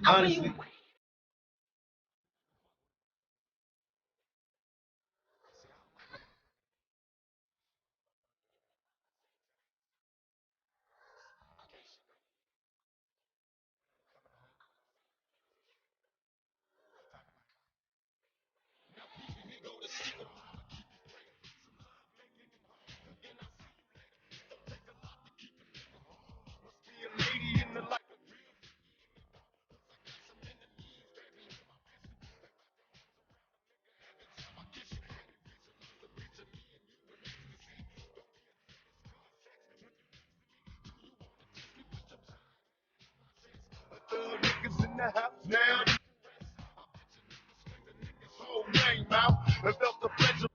Honestly. Niggas in the house now. Whole name out. I felt the pleasure.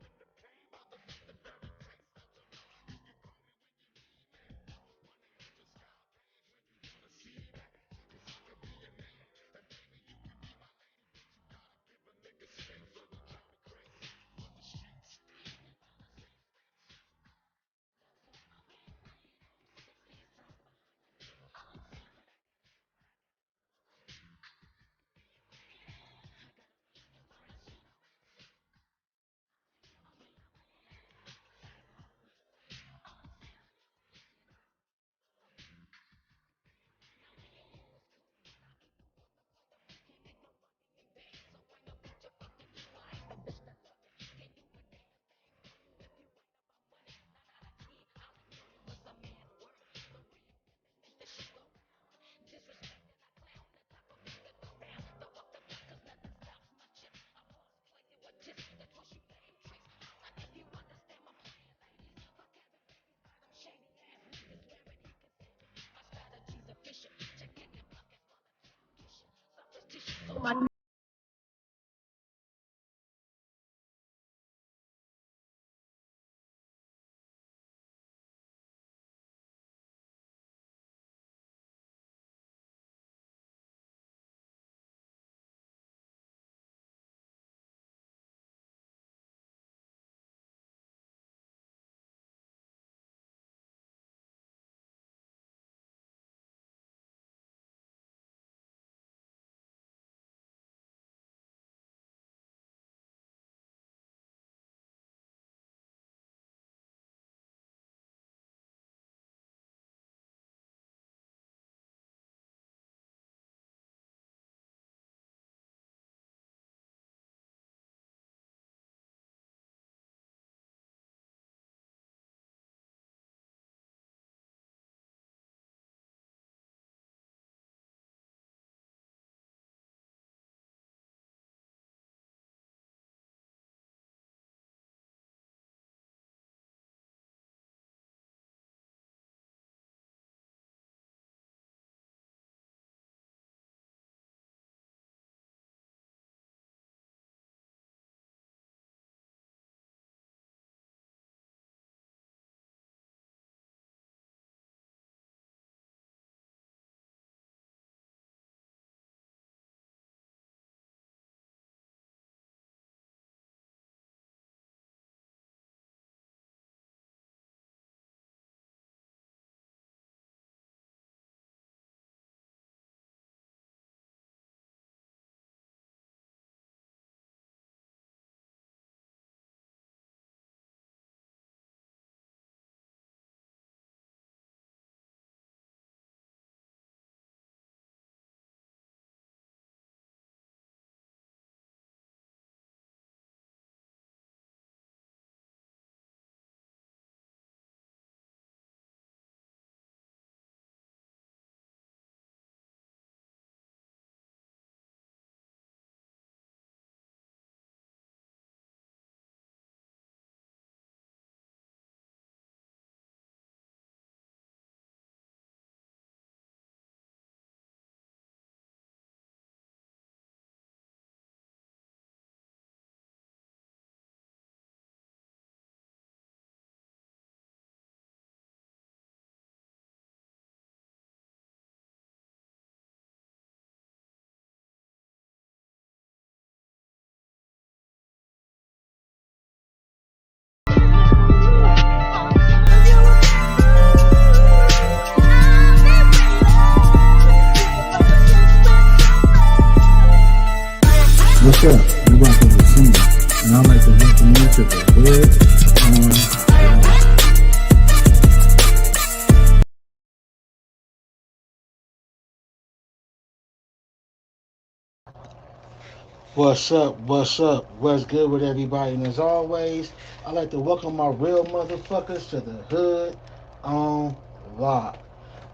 What's up? What's up? What's good with everybody? And as always, I'd like to welcome my real motherfuckers to the hood on Lock.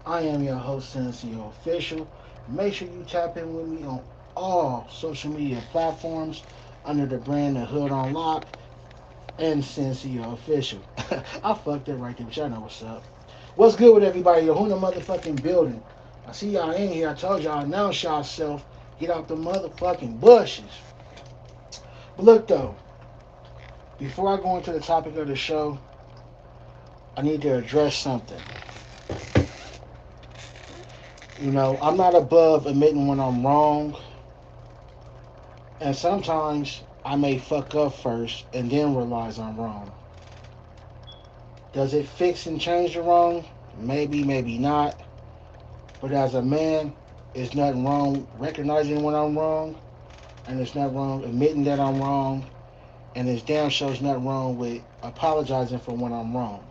I am your host, Sensio Official. Make sure you tap in with me on all social media platforms under the brand of Hood on Lock and Sensio Official. I fucked it right there, but y'all know what's up. What's good with everybody? Who in the motherfucking building? I see y'all in here. I told y'all, announce yourself. Get out the motherfucking bushes. But look though, before I go into the topic of the show, I need to address something. I'm not above admitting when I'm wrong, and sometimes I may fuck up first and then realize I'm wrong. Does it fix and change the wrong? Maybe, maybe not. But as a man, it's nothing wrong recognizing when I'm wrong, and it's not wrong admitting that I'm wrong, and it's damn sure it's not wrong with apologizing for when I'm wrong.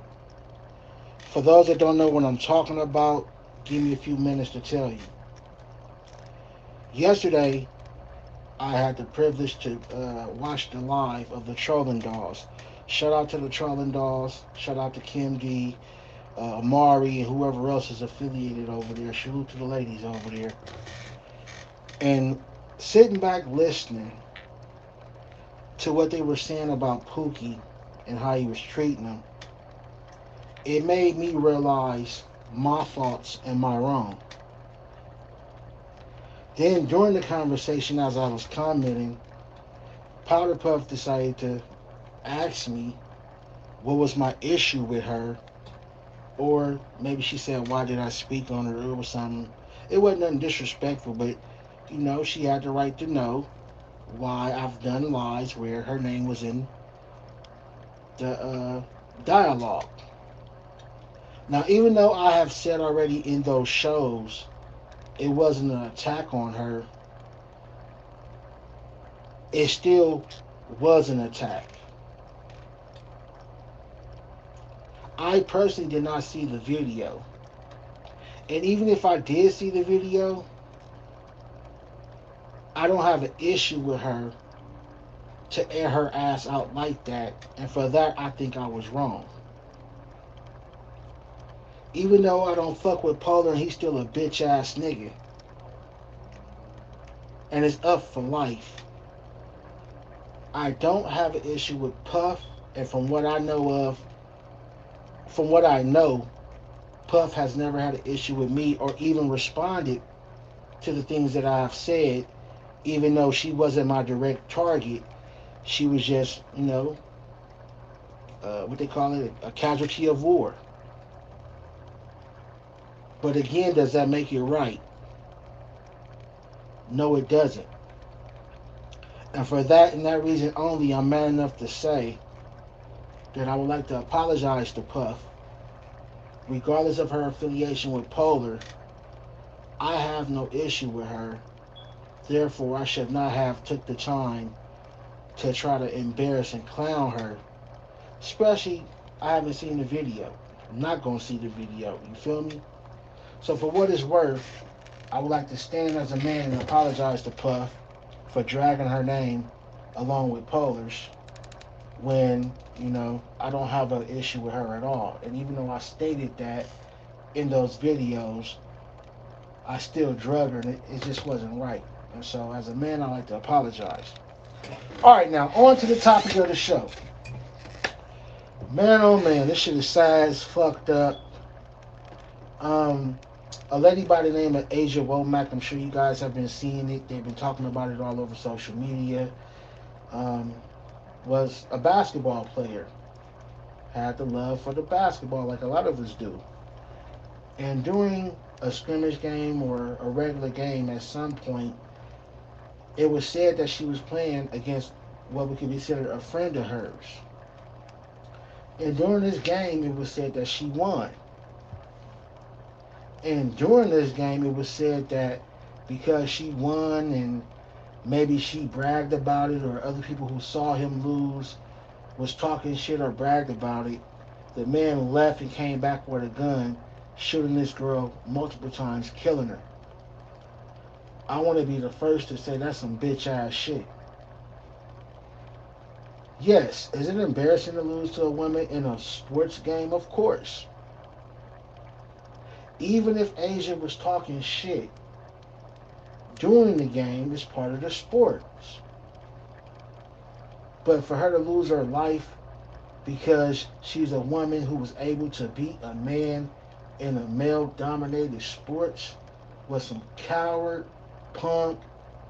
For those that don't know what I'm talking about, give me a few minutes to tell you. Yesterday, I had the privilege to watch the live of the Trolling Dolls. Shout out to the Trolling Dolls. Shout out to Kim D, Amari, and whoever else is affiliated over there. Salute to the ladies over there. And sitting back listening to what they were saying about Pookie and how he was treating him, it made me realize my faults and my wrong. Then during the conversation, as I was commenting, Powder Puff decided to ask me what was my issue with her, or maybe she said, "Why did I speak on her?" or something. It wasn't nothing disrespectful, but she had the right to know why I've done lies where her name was in the dialogue. Now, even though I have said already in those shows it wasn't an attack on her, it still was an attack. I personally did not see the video. And even if I did see the video, I don't have an issue with her to air her ass out like that. And for that, I think I was wrong. Even though I don't fuck with Polar, he's still a bitch ass nigga. And it's up for life. I don't have an issue with Puff. And from what I know, Puff has never had an issue with me or even responded to the things that I've said, even though she wasn't my direct target. She was just, what they call it, a casualty of war. But again, does that make it right? No, it doesn't. And for that and that reason only, I'm man enough to say that I would like to apologize to Puff. Regardless of her affiliation with Polar, I have no issue with her. Therefore, I should not have took the time to try to embarrass and clown her. Especially, I haven't seen the video. I'm not going to see the video. You feel me? So for what it's worth, I would like to stand as a man and apologize to Puff for dragging her name along with Polar's when, I don't have an issue with her at all. And even though I stated that in those videos, I still drug her and it just wasn't right. And so as a man, I like to apologize. All right, now on to the topic of the show. Man, oh man, this shit is sad as fucked up. Um, a lady by the name of Asia Womack, I'm sure you guys have been seeing it. They've been talking about it all over social media. Um, was a basketball player. Had the love for the basketball like a lot of us do. And during a scrimmage game or a regular game at some point, it was said that she was playing against what we could consider a friend of hers. And during this game, it was said that she won. And during this game, it was said that because she won and maybe she bragged about it, or other people who saw him lose was talking shit or bragged about it, the man left and came back with a gun, shooting this girl multiple times, killing her. I want to be the first to say that's some bitch ass shit. Yes, is it embarrassing to lose to a woman in a sports game? Of course. Even if Asia was talking shit during the game, it's part of the sports. But for her to lose her life because she's a woman who was able to beat a man in a male dominated sports was some coward, punk,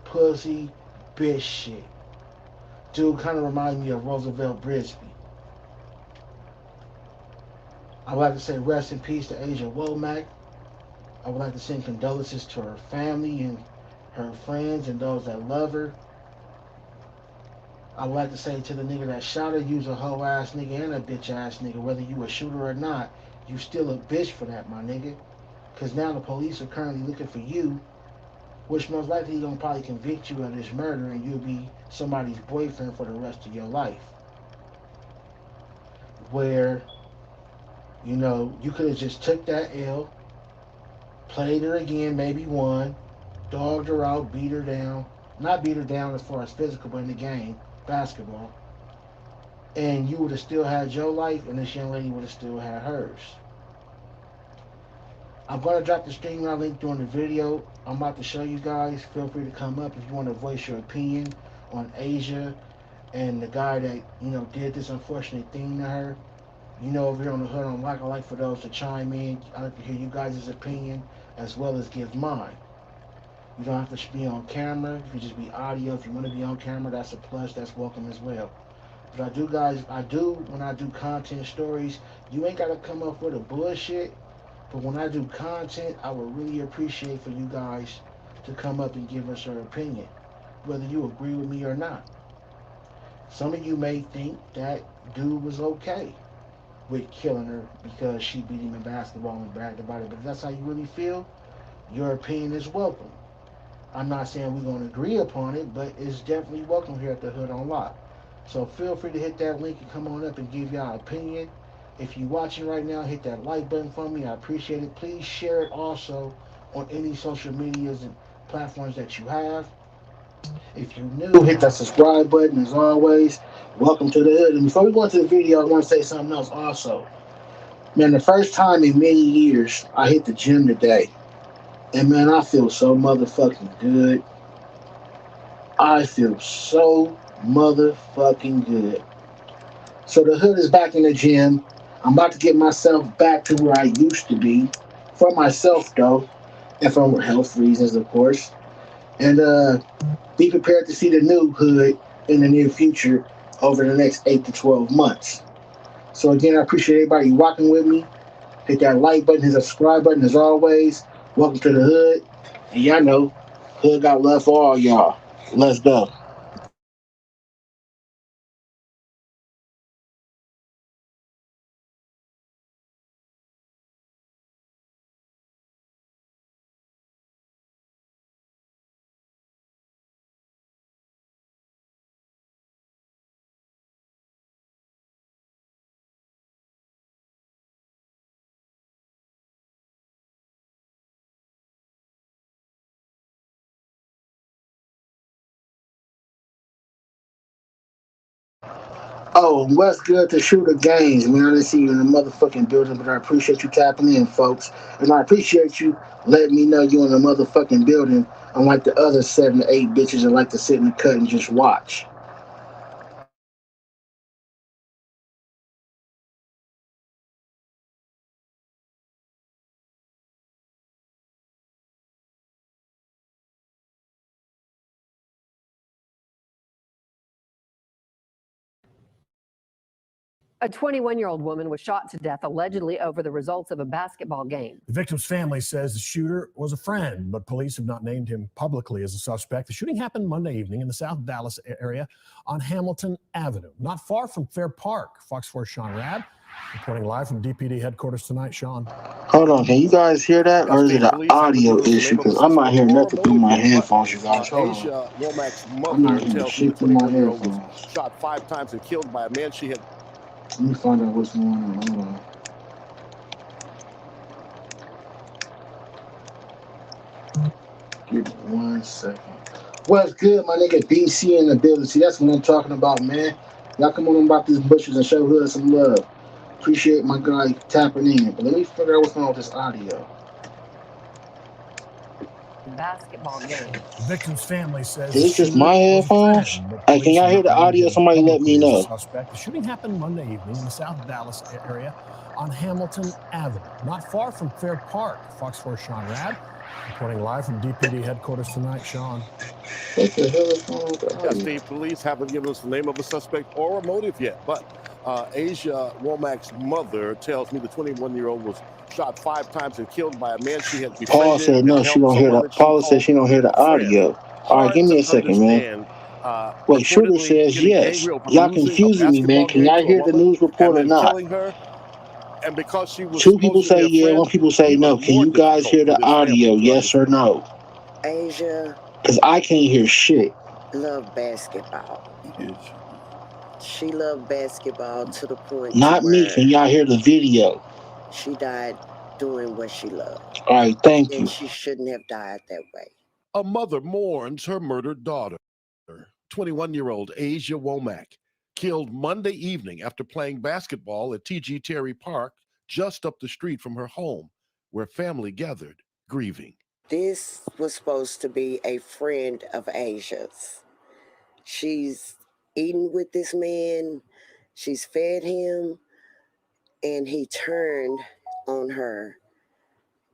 pussy, bitch shit. Dude kind of reminds me of Roosevelt Brisby. I would like to say rest in peace to Asia Womack. I would like to send condolences to her family and her friends and those that love her. I would like to say to the nigga that shot her, you's a hoe ass nigga and a bitch ass nigga. Whether you a shooter or not, you still a bitch for that, my nigga. Because now the police are currently looking for you, which most likely gonna probably convict you of this murder and you'll be somebody's boyfriend for the rest of your life. Where, you could have just took that L, played her again, maybe won, dogged her out, beat her down. Not beat her down as far as physical, but in the game, basketball. And you would have still had your life, and this young lady would have still had hers. I'm going to drop the stream link during the video. I'm about to show you guys. Feel free to come up if you want to voice your opinion on Asia and the guy that, did this unfortunate thing to her. Over here on the Hood on Lock, I like for those to chime in. I like to hear you guys' opinion as well as give mine. You don't have to be on camera. You can just be audio. If you want to be on camera, that's a plus. That's welcome as well. But when I do content stories, you ain't got to come up with a bullshit. But when I do content, I would really appreciate for you guys to come up and give us your opinion, whether you agree with me or not. Some of you may think that dude was okay with killing her because she beat him in basketball and bragged about it. But if that's how you really feel, your opinion is welcome. I'm not saying we're going to agree upon it, but it's definitely welcome here at the Hood on Lock. So feel free to hit that link and come on up and give y'all opinion. If you're watching right now, hit that like button for me. I appreciate it. Please share it also on any social medias and platforms that you have. If you're new, hit that subscribe button as always. Welcome to the Hood. And before we go into the video, I want to say something else also. Man, the first time in many years, I hit the gym today. And man, I feel so motherfucking good. I feel so motherfucking good. So the Hood is back in the gym. I'm about to get myself back to where I used to be. For myself though. And for health reasons of course. And be prepared to see the new Hood in the near future over the next 8 to 12 months. So again, I appreciate everybody rocking with me. Hit that like button, hit that subscribe button as always. Welcome to the Hood. And y'all know, Hood got love for all y'all. Let's go. Oh, what's good to Shooter Games, man? I didn't see you in the motherfucking building, but I appreciate you tapping in, folks. And I appreciate you letting me know you in the motherfucking building, unlike the other 7 to 8 bitches that like to sit in the cut and just watch. A 21-year-old woman was shot to death allegedly over the results of a basketball game. The victim's family says the shooter was a friend, but police have not named him publicly as a suspect. The shooting happened Monday evening in the South Dallas area on Hamilton Avenue, not far from Fair Park. Fox 4's Sean Rad reporting live from DPD headquarters tonight. Sean. Hold on, can you guys hear that, or is it an audio issue? Because I'm not hearing nothing through my headphones, you guys. Hold on. Asia Womack's I'm not mother hearing tells me the shit through my 21-year-old was headphones. shot 5 times and killed by a man she had. Let me find out what's going on. Hold on. Give me 1 second. What's good, my nigga? BC in the building. See, that's what I'm talking about, man. Y'all come on about these bushes and show Hood some love. Appreciate my guy tapping in. But let me figure out what's going on with this audio. Basketball game. The victim's family says Is the this just shooter my was a headphones? friend, but Hey, can police y'all have hear not the named audio? him Somebody let me publicly as a know. suspect. The shooting happened Monday evening in the South Dallas area on Hamilton Avenue, not far from Fair Park. Fox 4's Sean Rad reporting live from DPD headquarters tonight. Sean. What the hell is going on with the Yes, audio? the police haven't given us the name of a suspect or a motive yet, but Asia Womack's mother tells me the 21-year-old was shot 5 times and killed by a man she had Paul befriended said and no, she helped, don't hear someone the. that she Paula said called she don't hear the a friend. audio. All right, Hard give me to a second, man. understand. Wait, Shooter Reportedly says getting yes. angry over Y'all losing a confusing me, man. basketball Can game y'all to a hear the woman news report and or then not? killing her. And because she was Two people supposedly say a yeah, friend, one people say even no. Can more you guys difficult hear for the this family audio? to Yes or understand. no? Asia Because I can't hear shit. loved basketball. She loved basketball to the point to Not me. where Can y'all hear the video? she died doing what she loved. All right, thank And you. she shouldn't have died that way. A mother mourns her murdered daughter. 21-year-old Asia Womack, killed Monday evening after playing basketball at T.G. Terry Park, just up the street from her home, where family gathered, grieving. This was supposed to be a friend of Asia's. She's eaten with this man, she's fed him, and he turned on her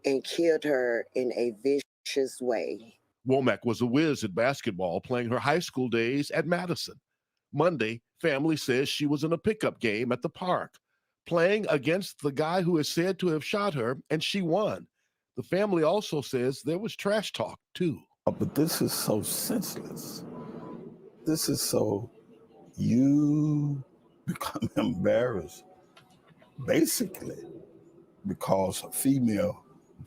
and killed her in a vicious way. Womack was a whiz at basketball, playing her high school days at Madison. Monday, family says she was in a pickup game at the park, playing against the guy who is said to have shot her, and she won. The family also says there was trash talk, too. But this is so senseless. This is so, you become embarrassed, basically, because a female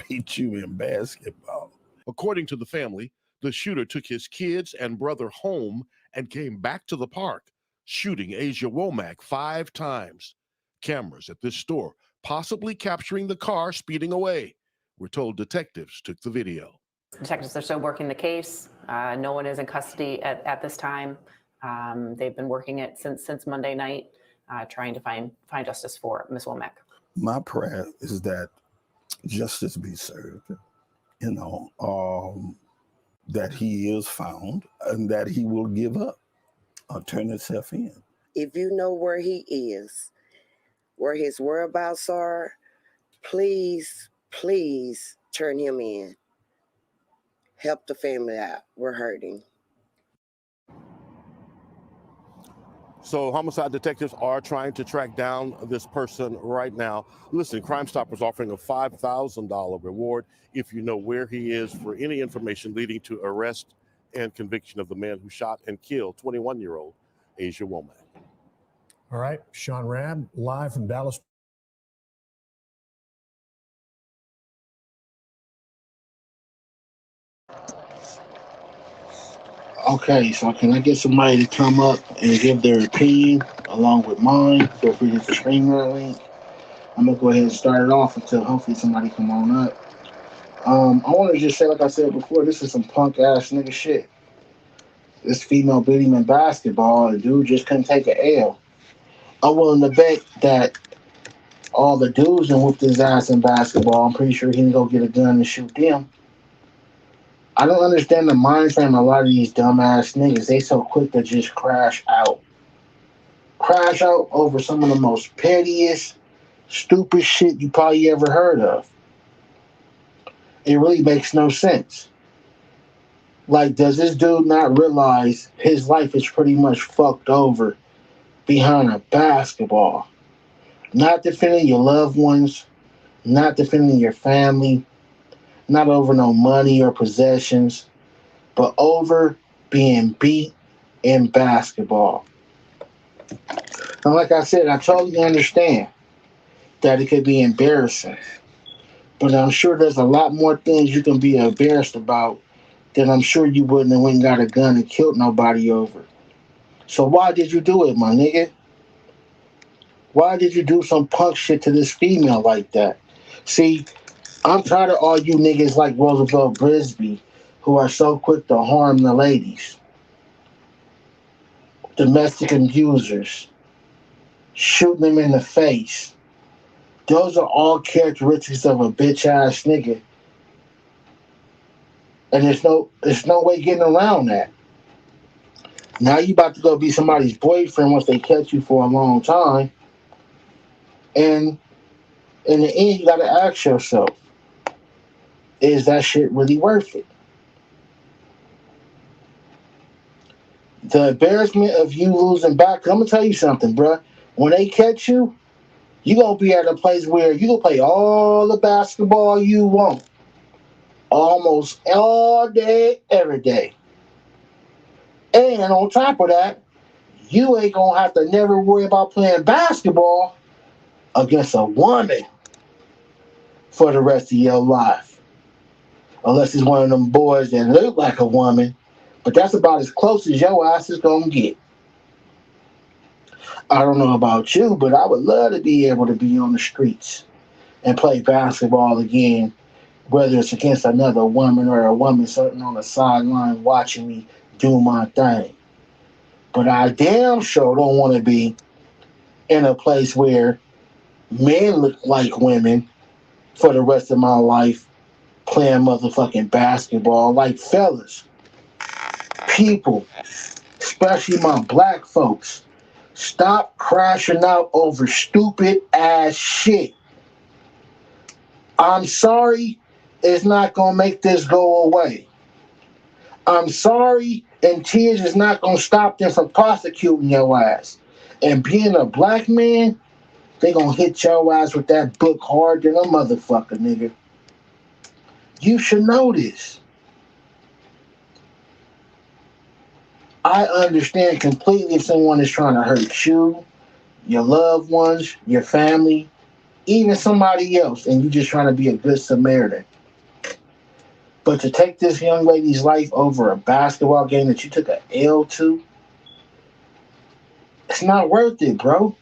beat you in basketball. According to the family, the shooter took his kids and brother home and came back to the park, shooting Asia Womack 5 times. Cameras at this store possibly capturing the car speeding away. We're told detectives took the video. Detectives are still working the case. No one is in custody at this time. They've been working it since Monday night, trying to find justice for Ms. Womack. My prayer is that justice be served, that he is found and that he will give up or turn himself in. If you know where he is, where his whereabouts are, please, please turn him in. Help the family out. We're hurting. So homicide detectives are trying to track down this person right now. Listen, Crime Stoppers offering a $5,000 reward if you know where he is for any information leading to arrest and conviction of the man who shot and killed 21-year-old Asia Womack. All right, Sean Rad, live from Dallas. Okay, so can I get somebody to come up and give their opinion along with mine? Feel free to hit the screen link. I'm gonna go ahead and start it off until hopefully somebody come on up. I want to just say, like I said before, this is some punk ass nigga shit. This female beat him in basketball. The dude just couldn't take an L. I'm willing to bet that all the dudes that whooped his ass in basketball, I'm pretty sure he didn't go get a gun and shoot them. I don't understand the mind frame of a lot of these dumbass niggas. They so quick to just crash out. Crash out over some of the most pettiest, stupid shit you probably ever heard of. It really makes no sense. Like, does this dude not realize his life is pretty much fucked over behind a basketball? Not defending your loved ones, not defending your family, not over no money or possessions, but over being beat in basketball. And like I said, I totally understand that it could be embarrassing. But I'm sure there's a lot more things you can be embarrassed about that I'm sure you wouldn't have went and got a gun and killed nobody over. So why did you do it, my nigga? Why did you do some punk shit to this female like that? See, I'm tired of all you niggas like Roosevelt Brisby who are so quick to harm the ladies. Domestic abusers. shooting them in the face. Those are all characteristics of a bitch ass nigga. And there's no way getting around that. Now you about to go be somebody's boyfriend once they catch you for a long time. And in the end, you gotta ask yourself, is that shit really worth it? The embarrassment of you losing back, I'm gonna tell you something, bruh. When they catch you, you gonna be at a place where you gonna play all the basketball you want. Almost all day, every day. And on top of that, you ain't gonna have to never worry about playing basketball against a woman for the rest of your life. Unless it's one of them boys that look like a woman. But that's about as close as your ass is gonna get. I don't know about you, but I would love to be able to be on the streets and play basketball again, whether it's against another woman or a woman sitting on the sideline watching me do my thing. But I damn sure don't want to be in a place where men look like women for the rest of my life playing motherfucking basketball. Like, fellas, people, especially my black folks, stop crashing out over stupid ass shit. I'm sorry, it's not gonna make this go away. I'm sorry, and tears is not gonna stop them from prosecuting your ass. And being a black man, they gonna hit your ass with that book hard than a motherfucker, nigga. You should know this. I understand completely if someone is trying to hurt you, your loved ones, your family, even somebody else, and you just trying to be a good Samaritan. But to take this young lady's life over a basketball game that you took a L to, it's not worth it, bro.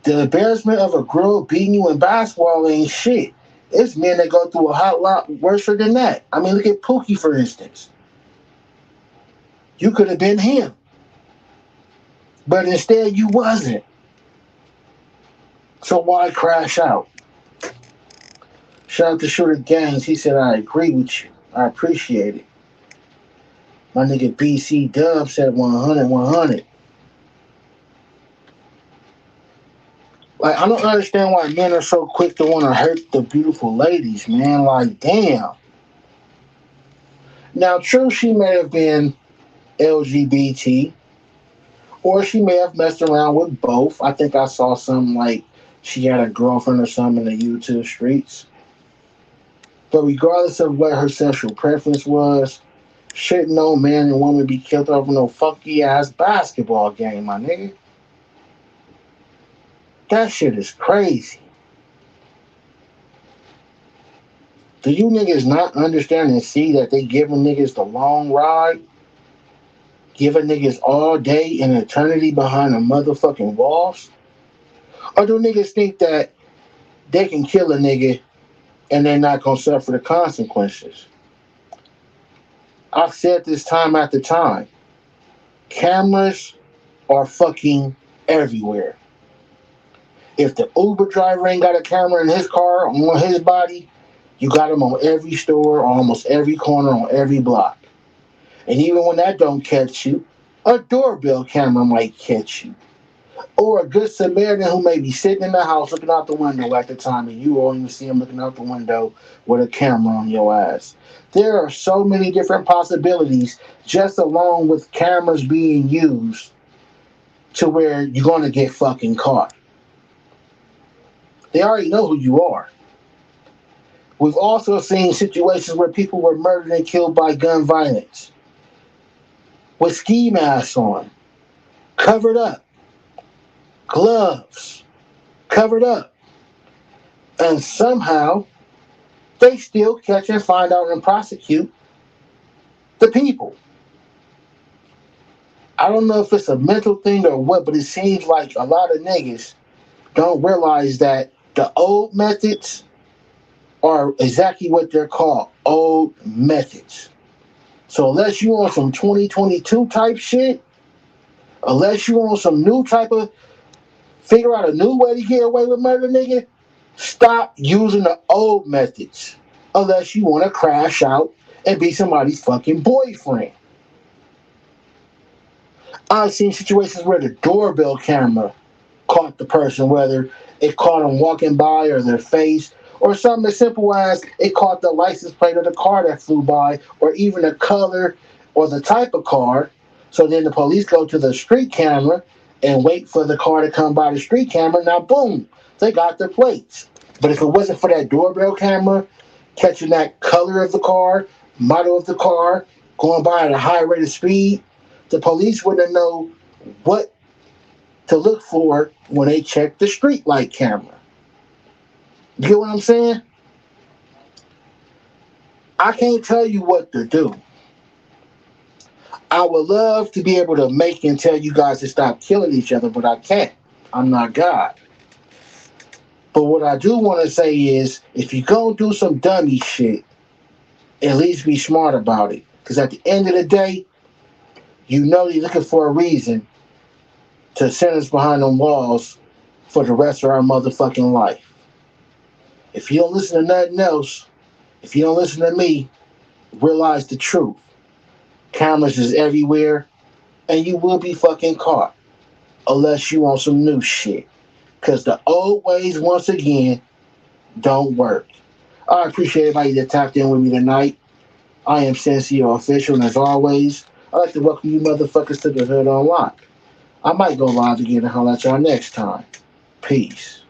The embarrassment of a girl beating you in basketball ain't shit. It's men that go through a hot lot worse than that. I mean, look at Pookie, for instance. You could have been him. But instead, you wasn't. So why crash out? Shout out to Shooter Gangs. He said, I agree with you. I appreciate it. My nigga BC Dub said 100, 100. Like, I don't understand why men are so quick to want to hurt the beautiful ladies, man. Like, damn. Now, true, she may have been LGBT, or she may have messed around with both. I think I saw something like she had a girlfriend or something in the YouTube streets. But regardless of what her sexual preference was, shouldn't no man and woman be killed over no funky ass basketball game, my nigga. That shit is crazy. Do you niggas not understand and see that they giving niggas the long ride? Giving niggas all day and eternity behind the motherfucking walls? Or do niggas think that they can kill a nigga and they're not gonna suffer the consequences? I've said this time after time. Cameras are fucking everywhere. If the Uber driver ain't got a camera in his car on his body, you got them on every store, on almost every corner, on every block. And even when that don't catch you, a doorbell camera might catch you. Or a good Samaritan who may be sitting in the house looking out the window at the time and you won't even see him looking out the window with a camera on your ass. There are so many different possibilities just along with cameras being used to where you're going to get fucking caught. They already know who you are. We've also seen situations where people were murdered and killed by gun violence with ski masks on, covered up, gloves, covered up. And somehow they still catch and find out and prosecute the people. I don't know if it's a mental thing or what, but it seems like a lot of niggas don't realize that the old methods are exactly what they're called, old methods. So unless you on some 2022 type shit, Unless you want some new type of, figure out a new way to get away with murder, nigga, stop using the old methods. Unless you want to crash out and be somebody's fucking boyfriend. I've seen situations where the doorbell camera caught the person, whether it caught them walking by or their face, or something as simple as it caught the license plate of the car that flew by, or even the color or the type of car. So then the police go to the street camera and wait for the car to come by the street camera. Now, boom, they got their plates. But if it wasn't for that doorbell camera catching that color of the car, model of the car, going by at a high rate of speed, the police wouldn't know what to look for when they check the street light camera. You get what I'm saying? I can't tell you what to do. I would love to be able to make and tell you guys to stop killing each other, but I can't. I'm not God. But what I do want to say is, if you're going to do some dummy shit, at least be smart about it. Because at the end of the day, you know you're looking for a reason to send us behind them walls for the rest of our motherfucking life. If you don't listen to nothing else, if you don't listen to me, realize the truth. Cameras is everywhere, and you will be fucking caught. Unless you want some new shit. Because the old ways, once again, don't work. I appreciate everybody that tapped in with me tonight. I am Sensio Official, and as always, I'd like to welcome you motherfuckers to the Hood on Lock. I might go live again and holler at y'all next time. Peace.